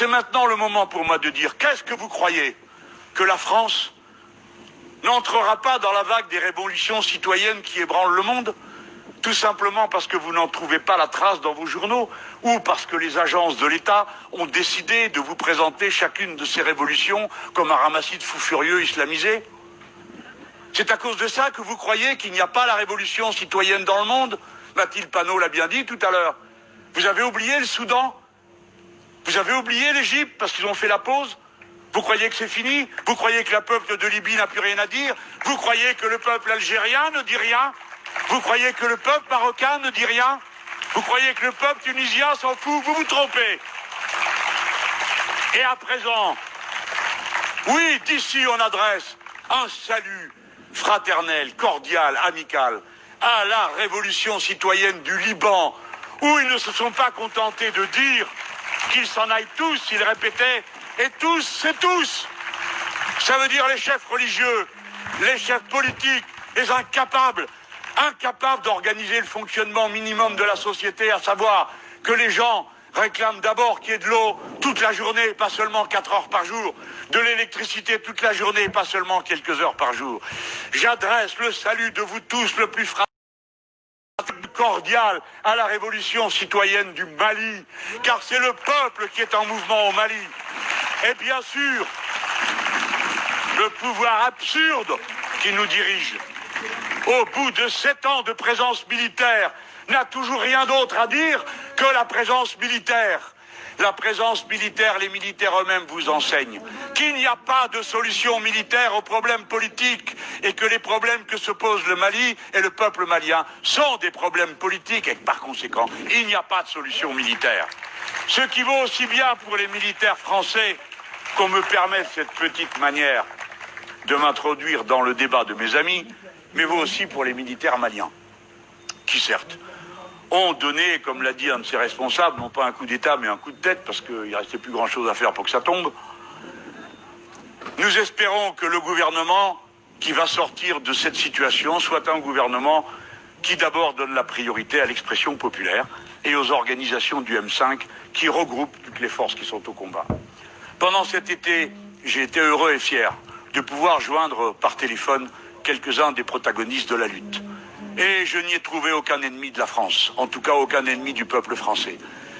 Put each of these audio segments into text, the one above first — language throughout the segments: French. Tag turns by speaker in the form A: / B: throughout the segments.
A: C'est maintenant le moment pour moi de dire, qu'est-ce que vous croyez? Que la France n'entrera pas dans la vague des révolutions citoyennes qui ébranlent le monde? Tout simplement parce que vous n'en trouvez pas la trace dans vos journaux, ou parce que les agences de l'État ont décidé de vous présenter chacune de ces révolutions comme un ramassis de fous furieux islamisés? C'est à cause de ça que vous croyez qu'il n'y a pas la révolution citoyenne dans le monde? Mathilde Panot l'a bien dit tout à l'heure. Vous avez oublié le Soudan? Vous avez oublié l'Égypte parce qu'ils ont fait la pause? Vous croyez que c'est fini? Vous croyez que le peuple de Libye n'a plus rien à dire? Vous croyez que le peuple algérien ne dit rien? Vous croyez que le peuple marocain ne dit rien? Vous croyez que le peuple tunisien s'en fout? Vous vous trompez. Et à présent, oui, d'ici on adresse un salut fraternel, cordial, amical à la révolution citoyenne du Liban, où ils ne se sont pas contentés de dire qu'ils s'en aillent tous, ils répétaient, et tous, c'est tous. Ça veut dire les chefs religieux, les chefs politiques, les incapables d'organiser le fonctionnement minimum de la société, à savoir que les gens réclament d'abord qu'il y ait de l'eau toute la journée, pas seulement 4 heures par jour, de l'électricité toute la journée, pas seulement quelques heures par jour. J'adresse le salut de vous tous le plus cordial à la révolution citoyenne du Mali, car c'est le peuple qui est en mouvement au Mali. Et bien sûr, le pouvoir absurde qui nous dirige, au bout de 7 ans de présence militaire, n'a toujours rien d'autre à dire que la présence militaire. La présence militaire, les militaires eux-mêmes vous enseignent qu'il n'y a pas de solution militaire aux problèmes politiques et que les problèmes que se pose le Mali et le peuple malien sont des problèmes politiques et que par conséquent, il n'y a pas de solution militaire. Ce qui vaut aussi bien pour les militaires français qu'on me permette cette petite manière de m'introduire dans le débat de mes amis, mais vaut aussi pour les militaires maliens, qui certes ont donné, comme l'a dit un de ses responsables, non pas un coup d'État, mais un coup de tête, parce qu'il ne restait plus grand-chose à faire pour que ça tombe. Nous espérons que le gouvernement qui va sortir de cette situation soit un gouvernement qui d'abord donne la priorité à l'expression populaire et aux organisations du M5 qui regroupent toutes les forces qui sont au combat. Pendant cet été, j'ai été heureux et fier de pouvoir joindre par téléphone quelques-uns des protagonistes de la lutte. Et je n'y ai trouvé aucun ennemi de la France, en tout cas aucun ennemi du peuple français.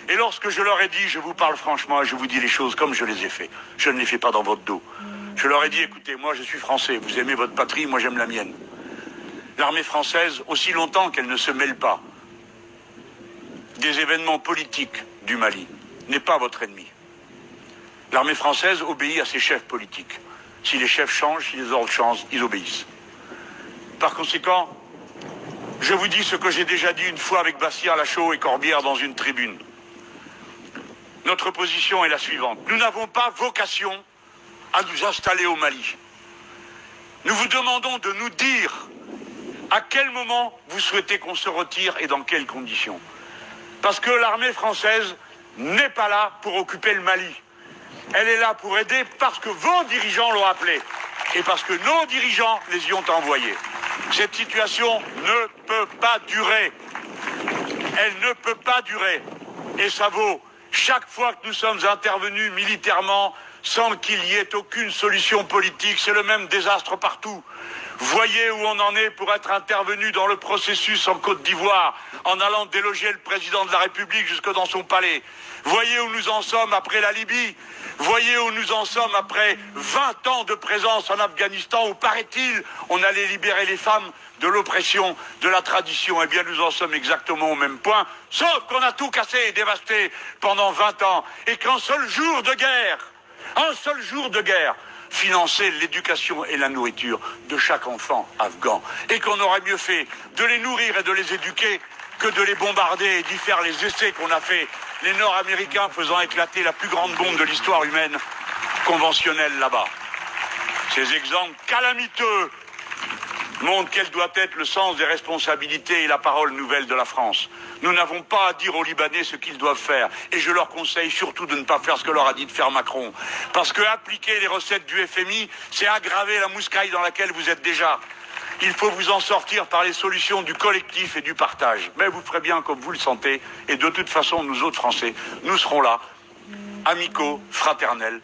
A: Et lorsque je leur ai dit, je vous parle franchement et je vous dis les choses comme je les ai fait, je ne les fais pas dans votre dos. Je leur ai dit, écoutez, moi je suis français, vous aimez votre patrie, moi j'aime la mienne. L'armée française, aussi longtemps qu'elle ne se mêle pas des événements politiques du Mali, n'est pas votre ennemi. L'armée française obéit à ses chefs politiques. Si les chefs changent, si les ordres changent, ils obéissent. Par conséquent, je vous dis ce que j'ai déjà dit une fois avec Bastien Lachaud et Corbière dans une tribune. Notre position est la suivante. Nous n'avons pas vocation à nous installer au Mali. Nous vous demandons de nous dire à quel moment vous souhaitez qu'on se retire et dans quelles conditions. Parce que l'armée française n'est pas là pour occuper le Mali. Elle est là pour aider parce que vos dirigeants l'ont appelée et parce que nos dirigeants les y ont envoyés. Cette situation ne peut pas durer. Elle ne peut pas durer. Et ça vaut chaque fois que nous sommes intervenus militairement sans qu'il y ait aucune solution politique. C'est le même désastre partout. Voyez où on en est pour être intervenu dans le processus en Côte d'Ivoire, en allant déloger le président de la République jusque dans son palais. Voyez où nous en sommes après la Libye. Voyez où nous en sommes après 20 ans de présence en Afghanistan, où, paraît-il, on allait libérer les femmes de l'oppression, de la tradition. Eh bien, nous en sommes exactement au même point, sauf qu'on a tout cassé et dévasté pendant 20 ans, et qu'un seul jour de guerre, financer l'éducation et la nourriture de chaque enfant afghan, et qu'on aurait mieux fait de les nourrir et de les éduquer que de les bombarder et d'y faire les essais qu'on a fait, les Nord-Américains faisant éclater la plus grande bombe de l'histoire humaine conventionnelle là-bas. Ces exemples calamiteux montrent quel doit être le sens des responsabilités et la parole nouvelle de la France. Nous n'avons pas à dire aux Libanais ce qu'ils doivent faire. Et je leur conseille surtout de ne pas faire ce que leur a dit de faire Macron. Parce que appliquer les recettes du FMI, c'est aggraver la mouscaille dans laquelle vous êtes déjà. Il faut vous en sortir par les solutions du collectif et du partage. Mais vous ferez bien comme vous le sentez. Et de toute façon, nous autres Français, nous serons là amicaux, fraternels